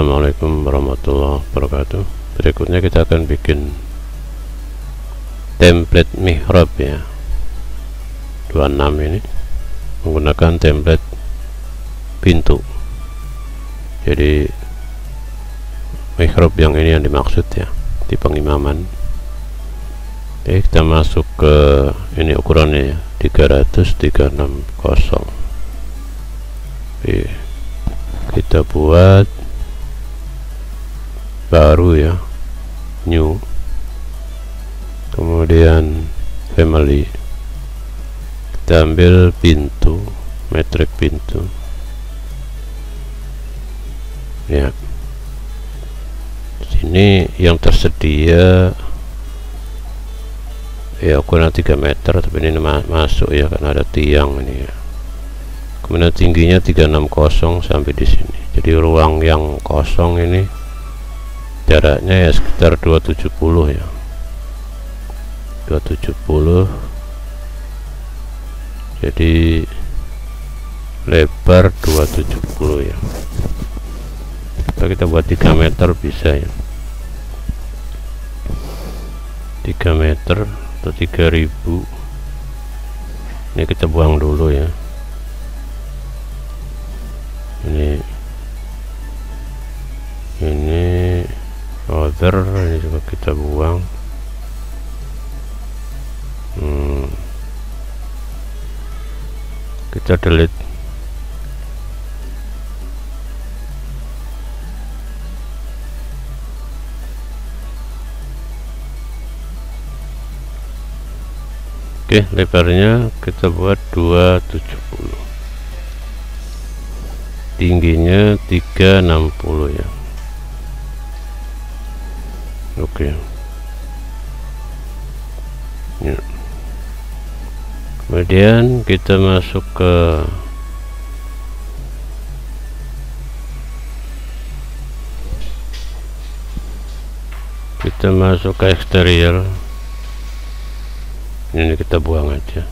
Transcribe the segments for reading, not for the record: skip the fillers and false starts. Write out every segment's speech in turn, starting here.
Assalamualaikum warahmatullahi wabarakatuh. Berikutnya kita akan bikin template mihrab ya, 26 ini menggunakan template pintu. Jadi mihrab yang ini yang dimaksud ya, di pengimaman. Oke, kita masuk ke ini ukurannya ya, 300/360. Oke, kita buat baru ya, new, kemudian family, kita ambil pintu, metrik pintu ya. Sini yang tersedia ya ukuran 3 meter, tapi ini masuk ya karena ada tiang ini ya. Kemudian tingginya 360 sampai di sini. Jadi ruang yang kosong ini jaraknya ya sekitar 270 ya, 270. Jadi lebar 270 ya. Kalau kita buat 3 meter bisa ya, 3 meter atau 3000. Ini kita buang dulu ya, ini other, ini juga kita buang. Kita delete. Oke, lebarnya kita buat 270, tingginya 360 ya. Oke ya. Kemudian kita masuk ke eksterior. Ini kita buang aja.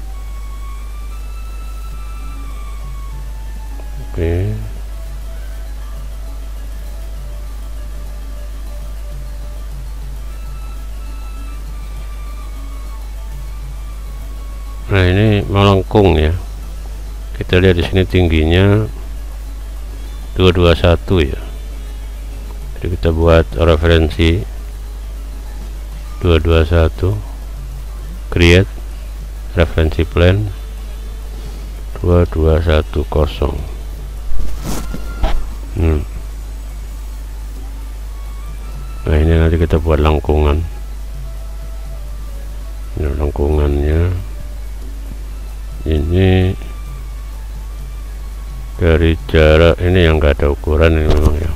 Oke, nah ini melengkung ya. Kita lihat di sini tingginya 221 ya. Jadi kita buat referensi 221, create referensi plan 2210. Nah ini nanti kita buat lengkungan. Ini lengkungannya, ini dari jarak ini yang enggak ada ukuran ini memang ya.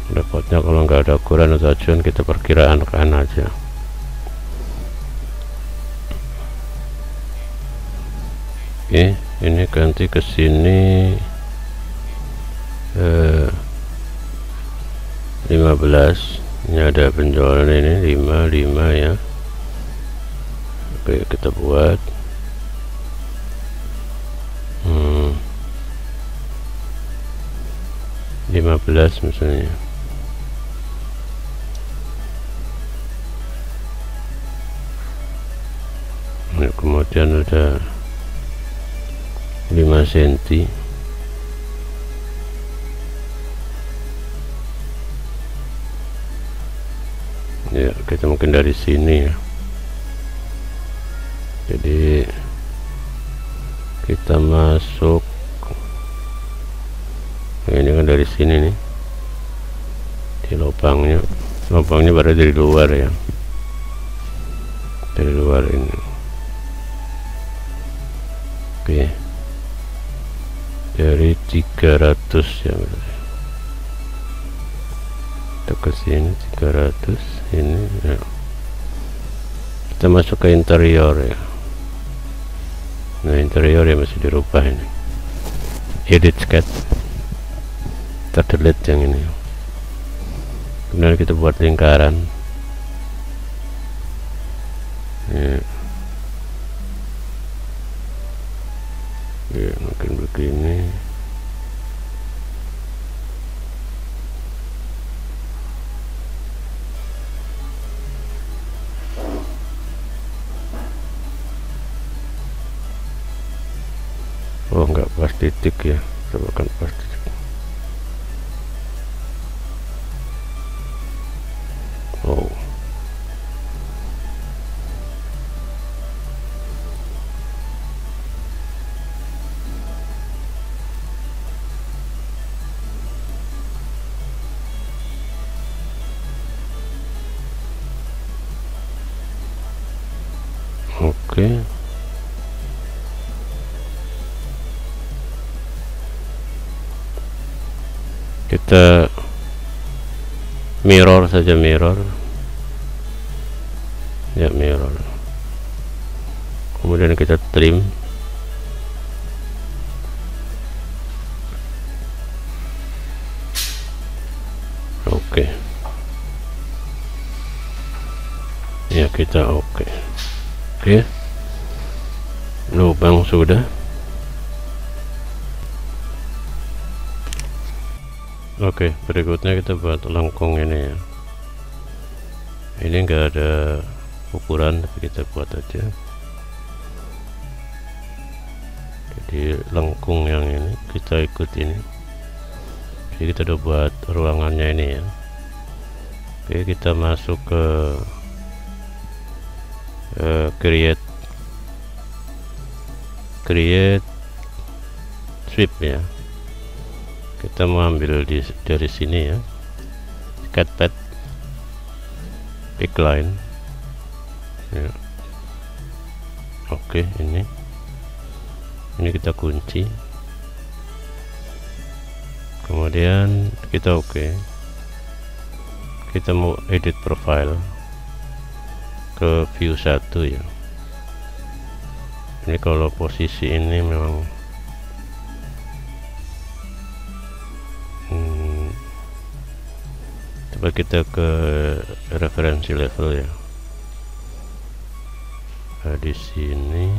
Dapatnya kalau enggak ada ukuran atau acuan kita perkirakan aja. Oke, ini ganti ke sini 15. Ini ada penjualan ini 55 ya. Oke, kita buat 15 misalnya. Nah, kemudian ada 5 cm. Ya, kita mungkin dari sini ya. Jadi kita masuk, ini kan dari sini nih, di lubangnya berada dari luar ya, dari luar ini. Oke, dari 300 ya, kita ke sini 300 ini ya. Kita masuk ke interior ya. Nah interior ya masih dirubah ini, edit sketch, kita delete yang ini. Kemudian kita buat lingkaran ya. Ya mungkin begini. Oh, nggak pas titik ya, coba kan pas titik. Oh, oke. Kita mirror saja, mirror ya, mirror. Kemudian kita trim. Oke. Ya, kita oke. Oke. Lubang sudah. Oke, berikutnya kita buat lengkung ini ya. Ini enggak ada ukuran, tapi kita buat aja. Jadi lengkung yang ini kita ikut ini. Jadi kita udah buat ruangannya ini ya. Oke, kita masuk ke create sweep ya. Kita mau ambil dari sini ya, cut pad, pick line ya. Oke, ini kita kunci, kemudian kita oke. Kita mau edit profile ke view 1 ya. Ini kalau posisi ini memang coba kita ke referensi level ya. Nah, di sini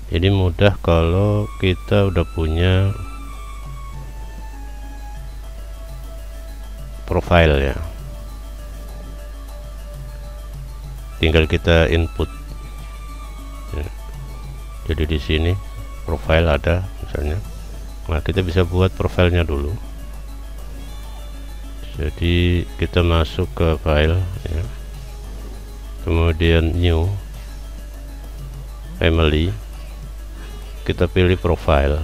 jadi mudah kalau kita udah punya profile ya, tinggal kita input ya. Jadi di sini profile ada misalnya. Nah, kita bisa buat profilnya dulu. Jadi kita masuk ke file ya. Kemudian new, family, kita pilih profile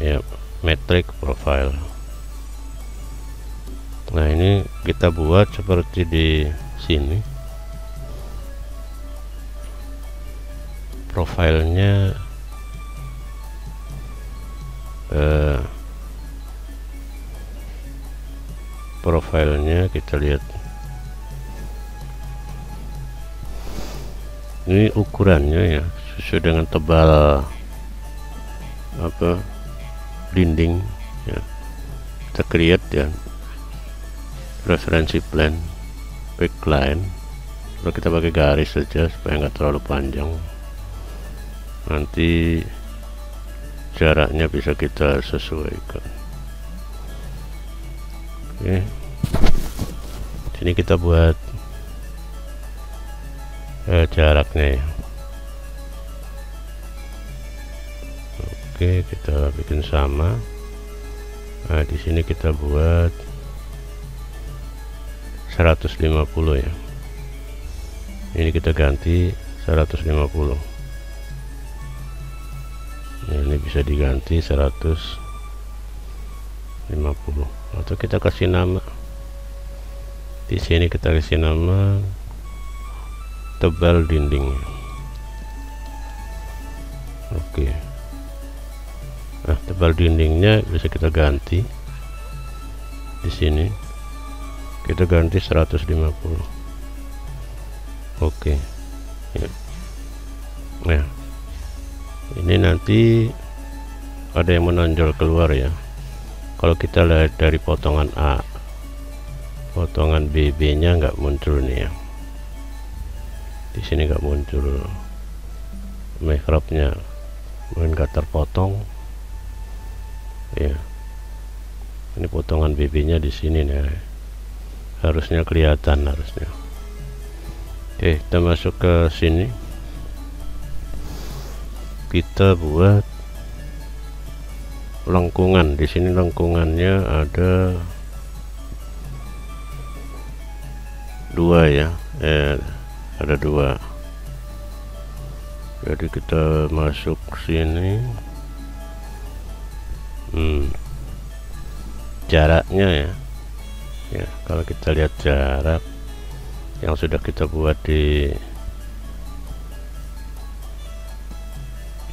ya, metric profile. Nah, ini kita buat seperti di sini. Profilnya profilnya kita lihat ini ukurannya ya, sesuai dengan tebal apa dinding ya. Kita create ya, referensi plan, backline, lalu kita pakai garis saja supaya nggak terlalu panjang, nanti jaraknya bisa kita sesuaikan. Oke, sini kita buat jaraknya ya. Oke, kita bikin sama. Nah, di sini kita buat 150 ya. Ini kita ganti 150. Nah, ini bisa diganti 150 atau kita kasih nama. Di sini kita kasih nama tebal dinding. Oke. Nah, tebal dindingnya bisa kita ganti. Di sini kita ganti 150. Oke. Ya. Nah, ini nanti ada yang menonjol keluar ya. Kalau kita lihat dari potongan A, potongan BB nya nggak muncul nih ya. Di sini nggak muncul mihrabnya, mungkin nggak terpotong ya. Ini potongan BB nya di sini nih, harusnya kelihatan harusnya. Oke, kita masuk ke sini kita buat lengkungan. Di sini lengkungannya ada dua ya, ada dua. Jadi kita masuk sini, jaraknya ya, kalau kita lihat jarak yang sudah kita buat di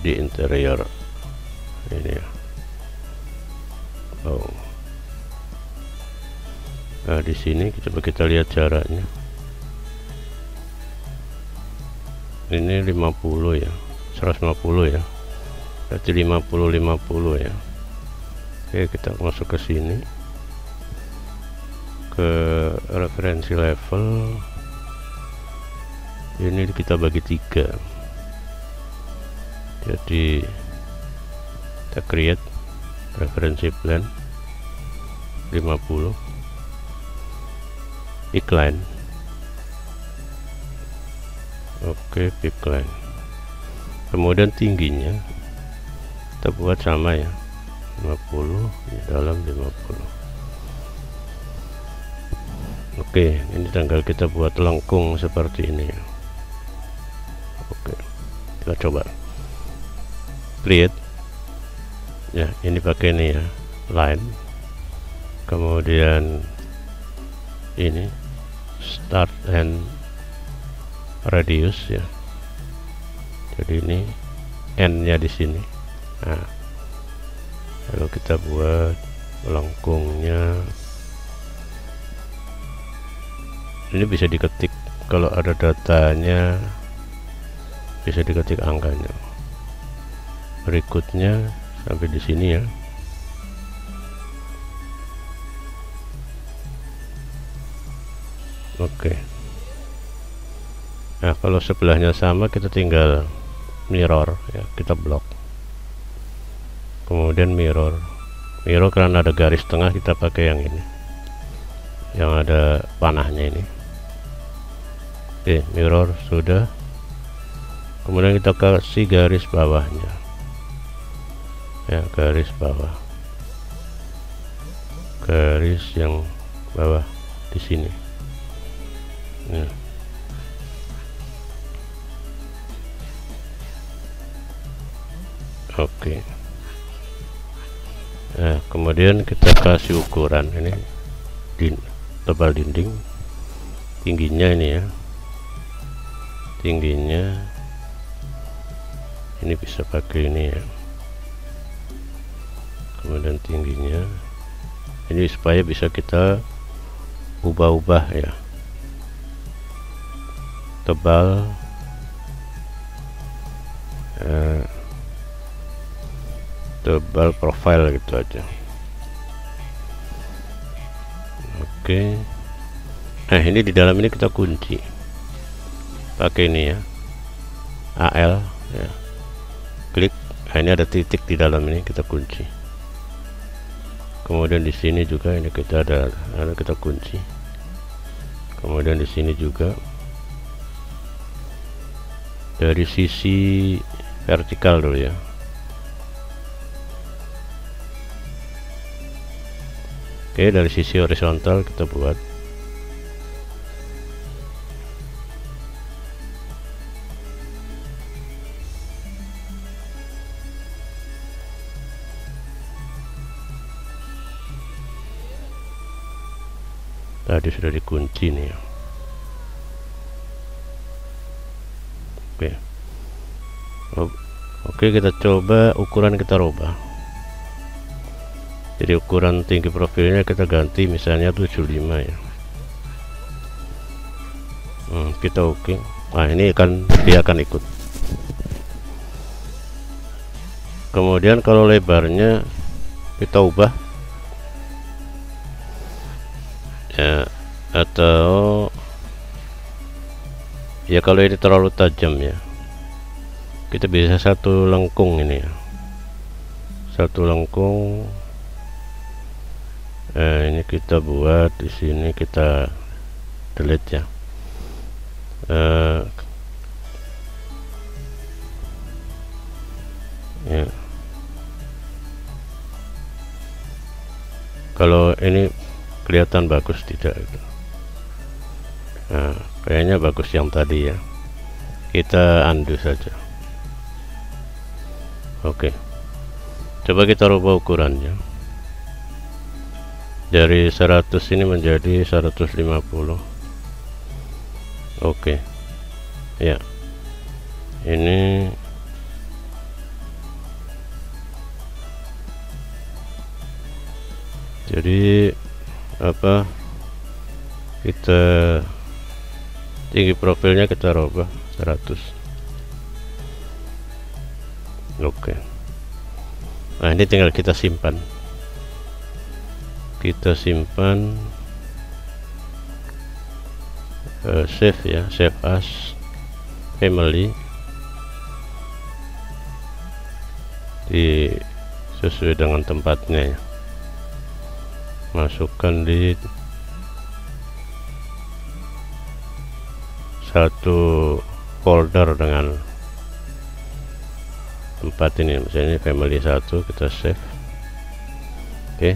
interior ini ya. Nah di sini coba kita lihat jaraknya, ini 50 ya, 150 ya, berarti 50 ya. Oke, kita masuk ke sini, ke referensi level ini kita bagi 3. Jadi kita create referensi plan 50, pipeline. Oke, pipeline. Kemudian tingginya kita buat sama ya, 50 di dalam 50. Oke, ini tinggal kita buat lengkung seperti ini ya. Oke, kita coba create ya, ini pakai ini ya, line, kemudian ini start and radius ya, jadi ini n nya di sini. Nah, lalu kita buat lengkungnya, ini bisa diketik, kalau ada datanya bisa diketik angkanya. Berikutnya sampai di sini ya. Oke. Nah, kalau sebelahnya sama kita tinggal mirror ya, kita blok. Kemudian mirror karena ada garis tengah kita pakai yang ini, yang ada panahnya ini. Oke, mirror sudah. Kemudian kita kasih garis bawahnya ya, garis bawah, garis yang bawah di sini ya. Oke. Nah, kemudian kita kasih ukuran ini tebal dinding, tingginya ini ya, tingginya ini bisa pakai ini ya. Kemudian tingginya ini supaya bisa kita ubah-ubah ya, tebal tebal profile gitu aja. Oke. Nah, ini di dalam ini kita kunci pakai ini ya, AL ya, klik. Nah, ini ada titik di dalam ini, kita kunci. Kemudian di sini juga ini kita kita kunci. Kemudian di sini juga dari sisi vertikal dulu ya. Oke, dari sisi horizontal kita buat tadi sudah dikunci nih ya. Oke, kita coba ukuran, kita rubah. Jadi ukuran tinggi profilnya kita ganti misalnya 75 ya. Kita oke. Nah, ini dia akan ikut. Kemudian kalau lebarnya kita ubah ya, atau ya kalau ini terlalu tajam ya, kita bisa satu lengkung ini ya, satu lengkung. Ini kita buat di sini, kita delete ya. ya. Kalau ini kelihatan bagus tidak itu. Nah, kayaknya bagus yang tadi ya. Kita undo saja. Oke. Coba kita rubah ukurannya. Dari 100 ini menjadi 150. Oke. Ya. Ini jadi apa, kita tinggi profilnya kita rubah 100. Oke. Nah, ini tinggal kita simpan, save ya, save as family, sesuai dengan tempatnya ya. Masukkan di satu folder dengan tempat ini, misalnya family 1, kita save. Oke.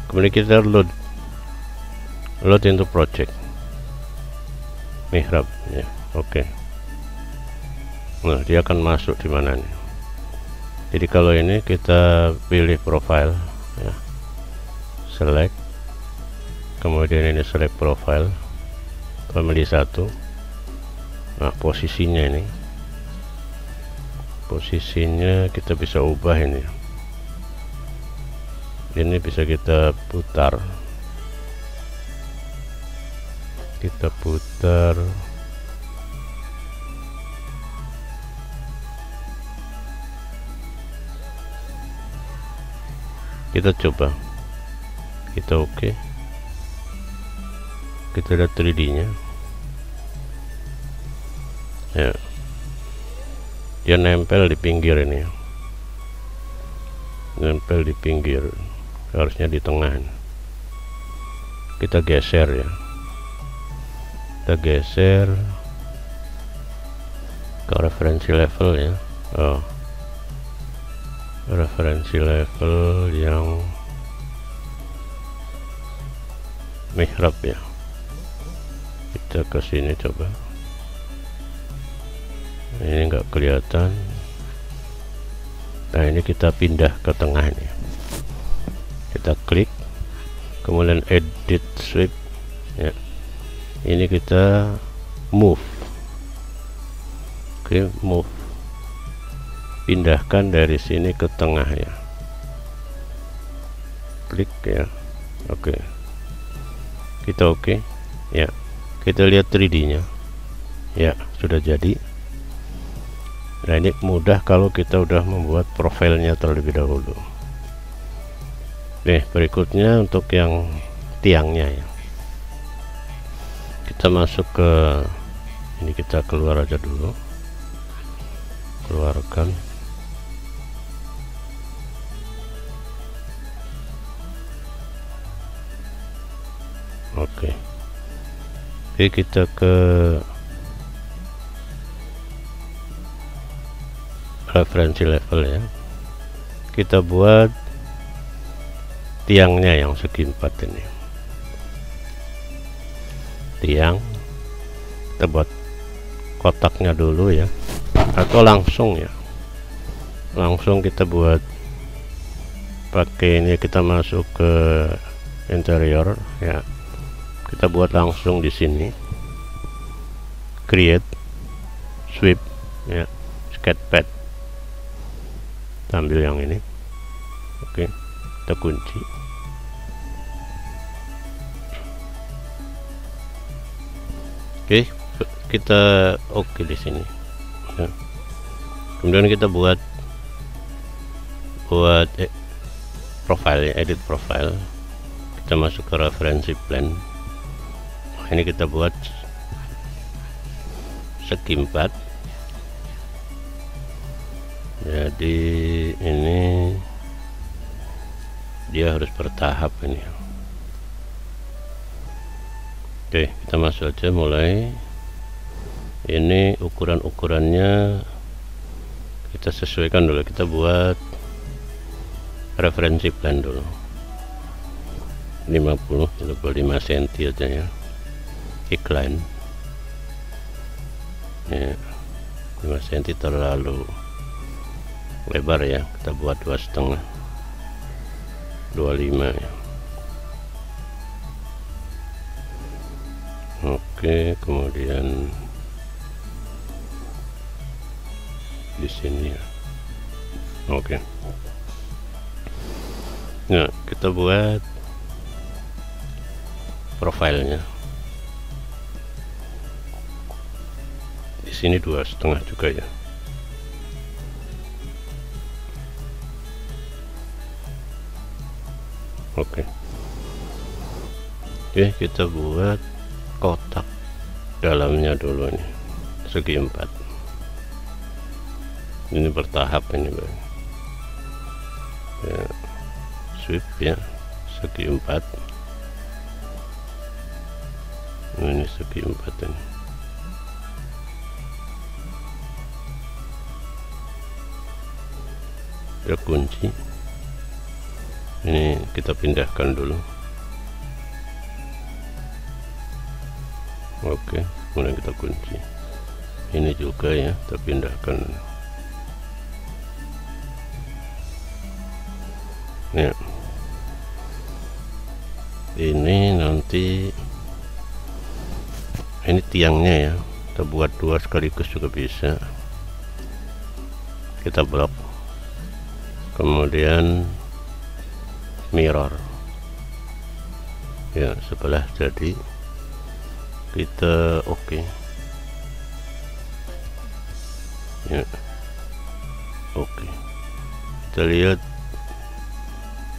Kemudian kita load into project mihrab ya. Oke. Nah, dia akan masuk di mana nih? Jadi kalau ini kita pilih profile ya, select, kemudian ini select profile family 1. Nah, posisinya kita bisa ubah ini bisa kita putar, kita coba, kita oke. Kita lihat 3D nya ya, dia nempel di pinggir ini, harusnya di tengah. Kita geser ya, ke referensi level ya. Referensi level yang mihrab ya. Kita ke sini coba. Ini enggak kelihatan. Nah, ini kita pindah ke tengah ini. Kita klik, kemudian edit sweep ya. Ini kita move. Oke, move. Pindahkan dari sini ke tengah ya. Klik ya. Oke. Kita oke. Ya. Kita lihat 3D nya. Ya, sudah jadi. Nah, ini mudah kalau kita udah membuat profilnya terlebih dahulu. Oke, berikutnya untuk yang tiangnya ya. Kita masuk ke ini, kita keluar aja dulu. Keluarkan. Oke. Oke, kita ke referensi level ya. Kita buat tiangnya yang segi 4 ini. Tiang, kita buat kotaknya dulu ya, atau langsung ya, langsung kita buat pakai ini. Kita masuk ke interior ya, kita buat langsung di sini, create sweep ya, sketchpad, ambil yang ini. Oke, kita kunci. Oke, kita oke di sini ya. Kemudian kita buat profile ya, edit profile. Kita masuk ke referensi plan. Ini kita buat segi 4. Jadi ini dia harus bertahap ini. Oke, kita masuk aja mulai. Ini ukurannya kita sesuaikan dulu, kita buat referensi plan dulu 50, kita buat 5 cm aja ya, iklan ya, 5 cm terlalu lebar ya, kita buat 2,5, 25 ya. Oke, kemudian di sini ya. Oke. Nah, kita buat profilnya. Di sini 2,5 juga ya. Oke. Oke, kita buat kotak dalamnya dulu nih, segi 4. Ini bertahap ini Bang. Ya, sweep ya, segi 4. Ini segi 4 ini. Ya, kunci ini kita pindahkan dulu. Oke, kemudian kita kunci ini juga ya, kita pindahkan ya. Ini nanti ini tiangnya ya, kita buat 2 sekaligus juga bisa. Kita blok, kemudian mirror ya, sebelah jadi kita oke ya. Oke, kita lihat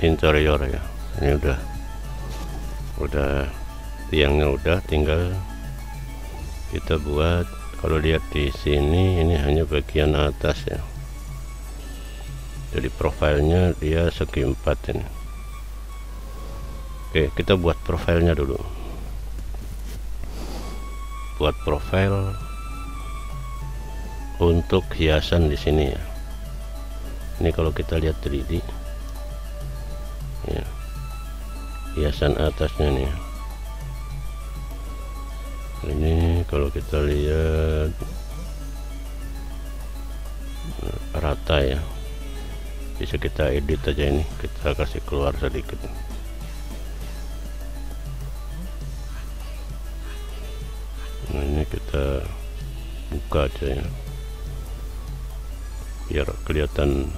interior ya, ini udah tiangnya udah, tinggal kita buat. Kalau lihat di sini ini hanya bagian atas ya, jadi profilnya dia segi 4 ini. Oke, kita buat profilnya dulu. Buat profil untuk hiasan di sini ya. Ini kalau kita lihat 3D ya, hiasan atasnya nih. Ini kalau kita lihat rata ya, bisa kita edit aja, ini kita kasih keluar sedikit. Nah, ini kita buka aja ya, biar kelihatan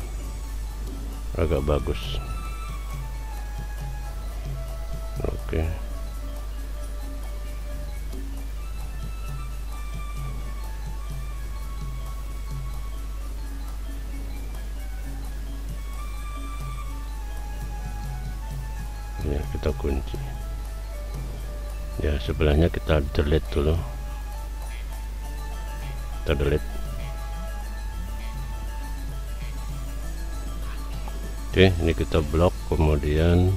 agak bagus. Oke. Ya, kita kunci ya, sebelahnya kita delete dulu, kita delete. Oke, ini kita blok, kemudian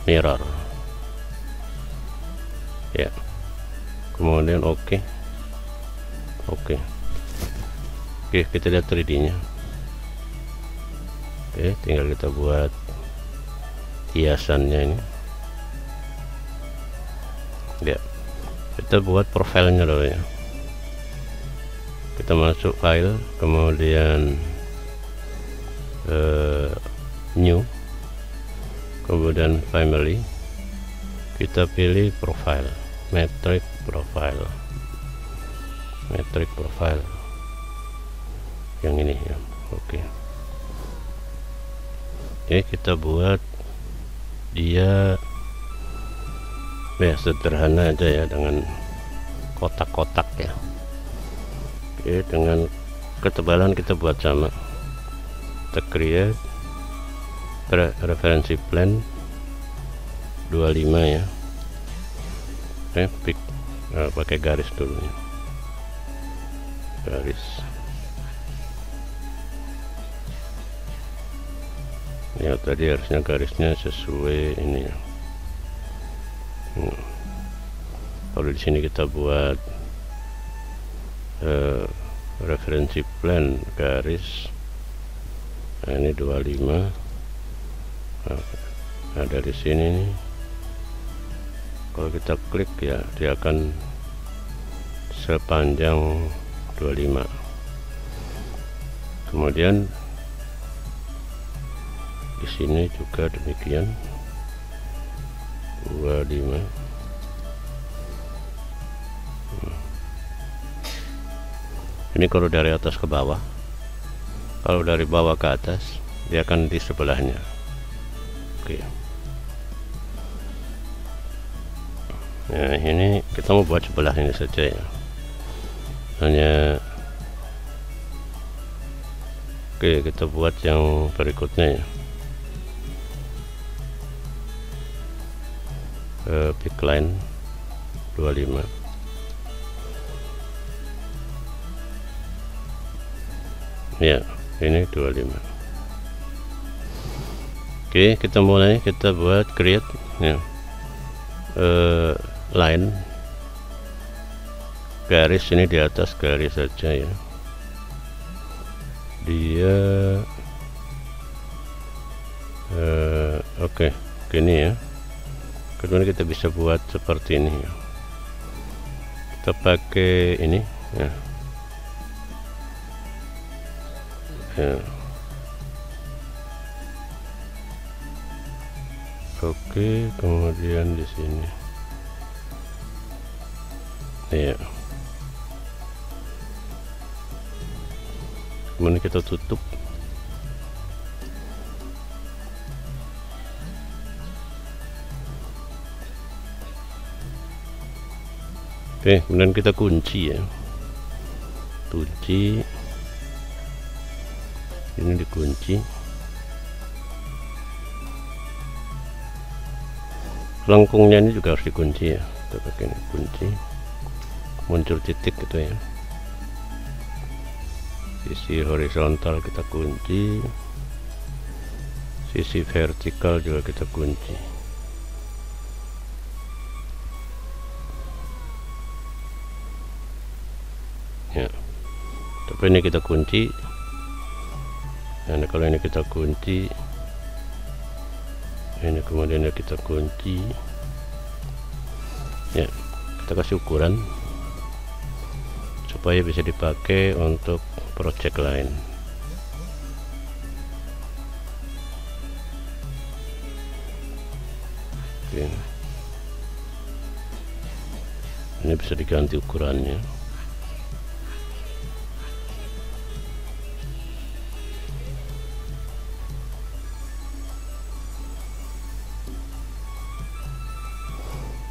mirror ya, kemudian oke. Oke, kita lihat 3D nya. Oke, tinggal kita buat hiasannya ini ya. Kita buat profilnya dulu ya, kita masuk file, kemudian new, kemudian family, kita pilih profile, metric profile yang ini ya. Oke, kita buat dia ya sederhana aja ya, dengan kotak-kotak ya. Oke, dengan ketebalan kita buat sama, kita create referensi plan 25 ya. Oke, pick, pakai garis dulu ya, garis ya, tadi harusnya garisnya sesuai ini ya. Kalau di sini kita buat referensi plan garis, nah ini 25. Nah dari sini nih, kalau kita klik ya dia akan sepanjang 25. Kemudian di sini juga demikian 25. Ini kalau dari atas ke bawah, kalau dari bawah ke atas dia akan di sebelahnya. Oke. Nah ini kita mau buat sebelah ini saja ya, hanya oke kita buat yang berikutnya ya. Peak line 25. Ya ini 25. Oke kita mulai, kita buat create ya, line garis ini di atas garis saja ya, dia oke gini ya. Kemudian kita bisa buat seperti ini ya, kita pakai ini ya. Oke, kemudian di sini ya, kemudian kita tutup. Oke, kemudian kita kunci ya, kunci ini dikunci, lengkungnya ini juga harus dikunci ya. Kita pakai ini kunci, muncul titik gitu ya. Sisi horizontal kita kunci, sisi vertikal juga kita kunci ya. Tapi ini kita kunci. Nah kalau ini kita kunci, ini kemudian kita kunci ya, kita kasih ukuran supaya bisa dipakai untuk project lain. Oke. Ini bisa diganti ukurannya.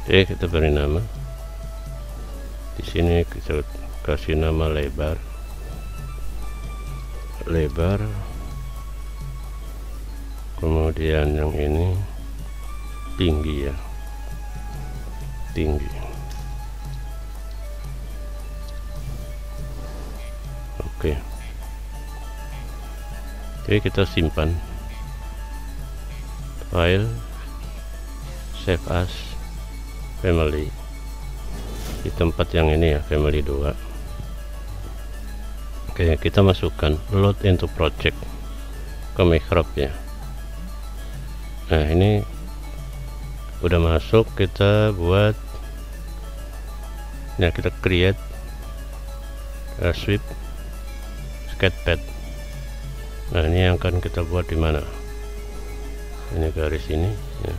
Oke, kita beri nama. Di sini kita kasih nama lebar. Kemudian yang ini tinggi ya, tinggi. Oke. Oke, kita simpan file, save as family di tempat yang ini ya, family 2. Oke, kita masukkan load into project ke Microsoft ya. Nah ini udah masuk, kita buat ya, kita create sweep sketchpad. Nah ini yang akan kita buat di mana, ini garis ini ya.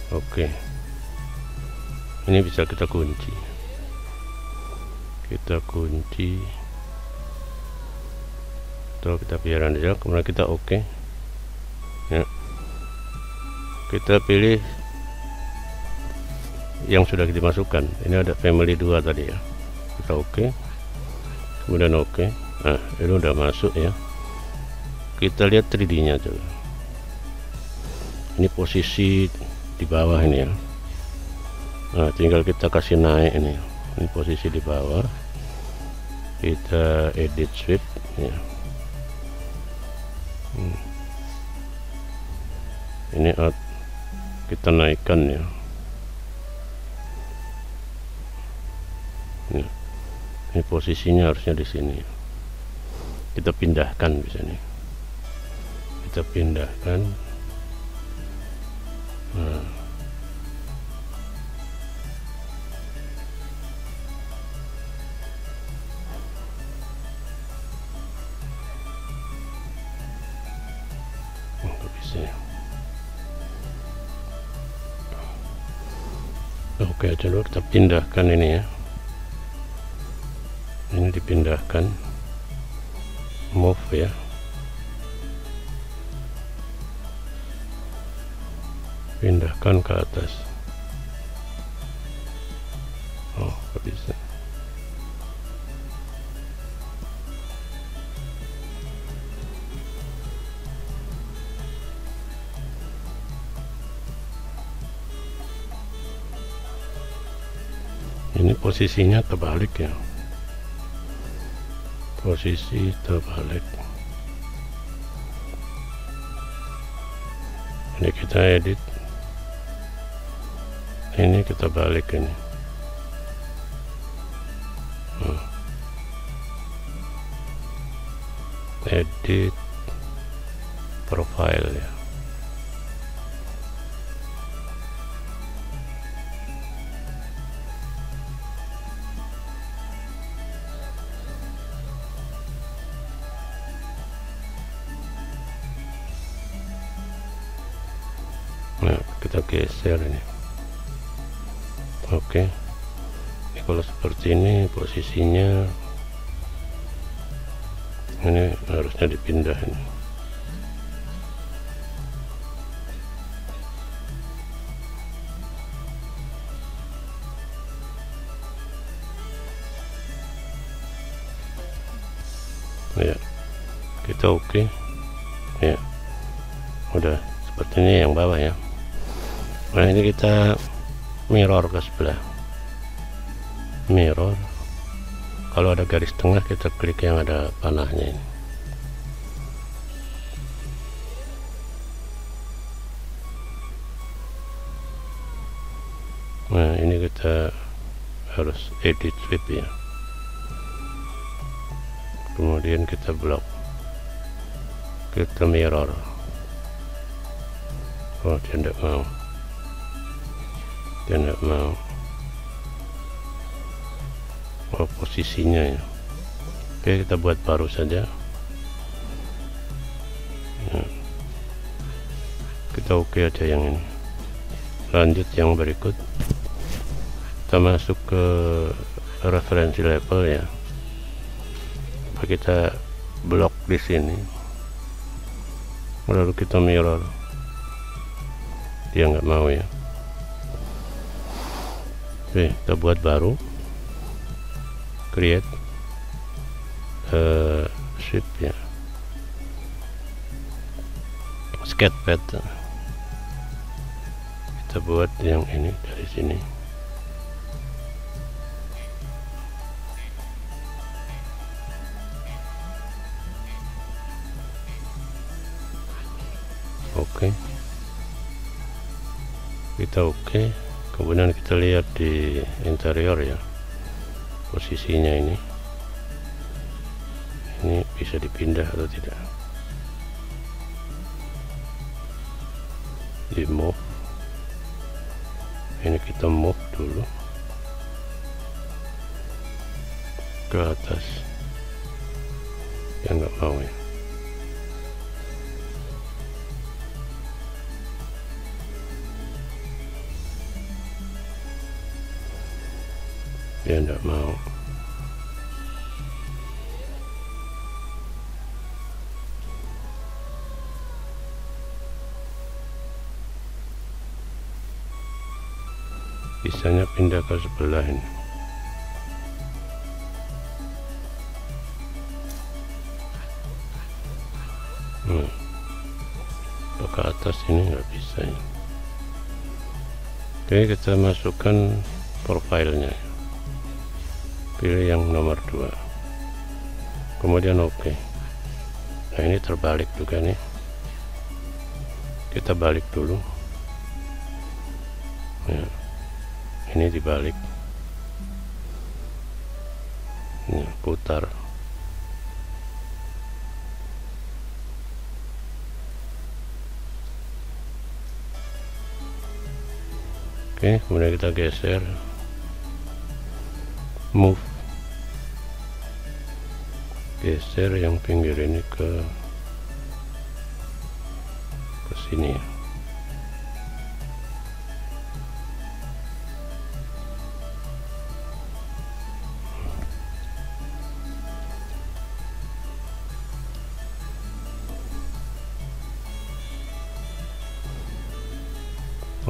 Oke, ini bisa kita kunci, atau kita biarin aja. Kemudian kita oke ya, kita pilih yang sudah kita masukkan. Ini ada family 2 tadi ya, kita oke, kemudian oke. Nah ini udah masuk ya. Kita lihat 3D nya coba, ini posisi di bawah ini ya. Nah tinggal kita kasih naik ini posisi di bawah, kita edit sweep ya. Ini kita naikkan ya, Ini posisinya harusnya di sini. Kita pindahkan bisa nih. Kita pindahkan. Nah. Nggak bisa. Oke, coba kita pindahkan ini ya. Ini dipindahkan, move ya, pindahkan ke atas. Oh, nggak bisa. Ini posisinya terbalik ya, posisi terbalik. Ini kita edit, ini kita balik ini. Edit profile ya. Nah, kita geser ini. Oke. Ini kalau seperti ini posisinya, ini harusnya dipindah ini. Ya, kita oke. Ya, udah seperti ini yang bawah ya. Nah, ini kita mirror ke sebelah, mirror. Kalau ada garis tengah kita klik yang ada panahnya ini. Nah, ini kita harus edit sweep ya. Kemudian kita blok, kita mirror. Oh, dia tidak mau, dia tidak mau. Oh, posisinya ya. Oke, kita buat baru saja. Nah, kita oke aja yang ini. Lanjut yang berikut, kita masuk ke referensi level ya. Kita blok di sini, lalu kita mirror. Dia nggak mau ya. Oke, kita buat baru, create sweep ya, sketchpad. Kita buat yang ini dari sini. Oke, kita oke. Kemudian kita lihat di interior ya, posisinya ini bisa dipindah atau tidak. Di move, ini kita move dulu ke atas. Ya nggak mau ya. Dia tidak mau. Bisanya pindah ke sebelah ini. Ke atas ini nggak bisa ya. Oke, kita masukkan profilnya. Pilih yang nomor 2, kemudian oke. Nah, ini terbalik juga nih, kita balik dulu ya. Ini dibalik, Ini putar. Oke, kemudian kita geser, move, geser yang pinggir ini ke sini.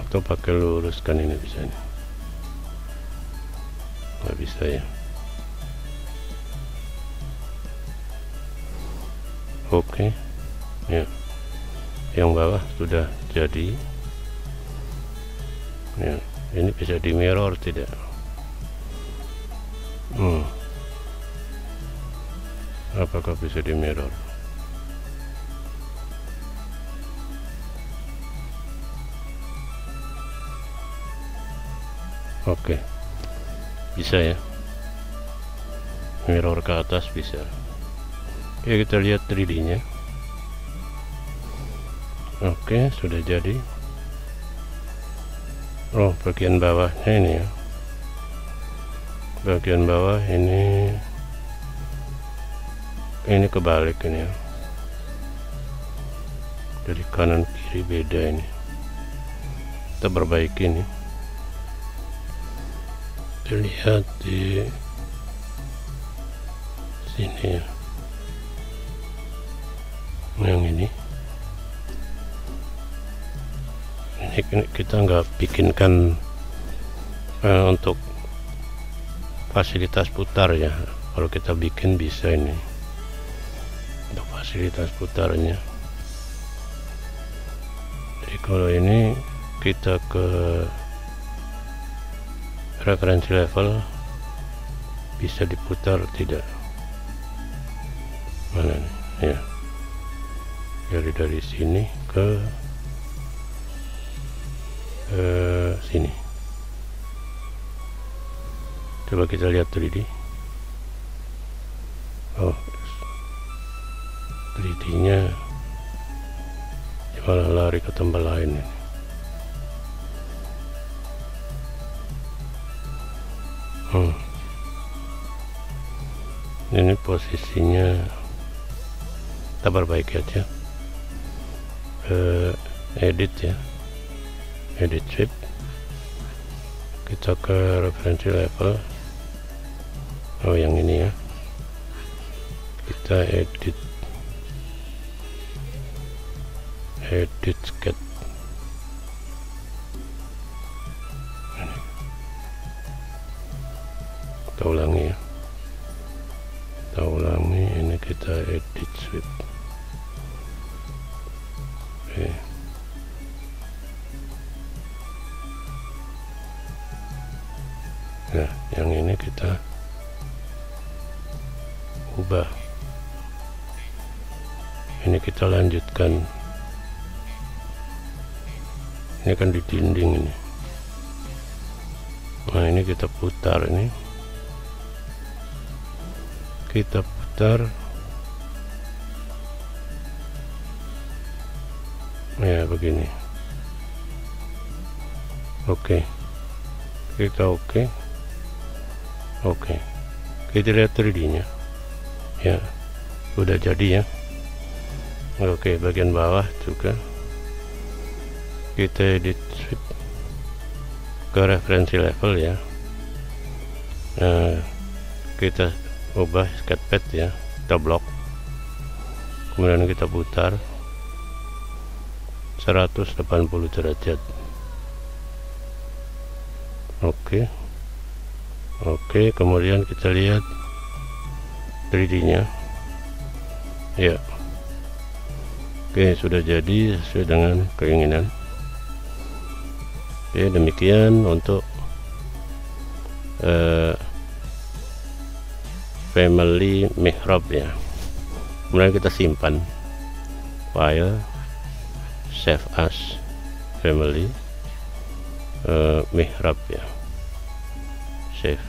Atau pakai luruskan ini bisa nih, nggak bisa ya. Oke, ya, yang bawah sudah jadi. Ya, ini bisa di mirror tidak? Apakah bisa di mirror? Oke, bisa ya, mirror ke atas bisa. Oke, kita lihat 3D nya. Oke, sudah jadi. Oh, bagian bawahnya ini ya, bagian bawah ini kebalik ini ya, jadi kanan kiri beda ini. Kita perbaiki ini. Lihat di sini ya, yang ini kita nggak bikinkan untuk fasilitas putar ya. Kalau kita bikin bisa ini untuk fasilitas putarnya. Jadi kalau ini kita ke referensi level, bisa diputar tidak? Mana nih ya, jadi dari sini ke sini. Coba kita lihat 3D. Oh, 3D nya malah lari ke tempat lain ini. Ini posisinya kita perbaiki aja. Edit ya, edit shape, kita ke referensi level. Oh, yang ini ya, kita edit sketch. Kita ulangi ya, kita ulangi ini, kita edit sweep. Oke. Nah, yang ini kita ubah, ini kita lanjutkan. Ini kan di dinding ini. Nah, ini kita putar, ini kita putar ya begini. Oke, kita oke, kita lihat 3D nya ya, udah jadi ya. Oke, bagian bawah juga kita edit sweep ke referensi level ya. Nah, kita ubah sketchpad ya, kita blok, kemudian kita putar 180 derajat. Oke, kemudian kita lihat 3D nya ya. Oke, sudah jadi sesuai dengan keinginan. Oke, demikian untuk family mihrab ya. Kemudian kita simpan file, save as family mihrab ya, save.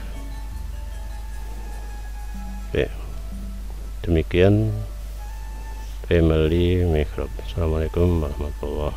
Oke, demikian family mikrop. Assalamualaikum warahmatullahi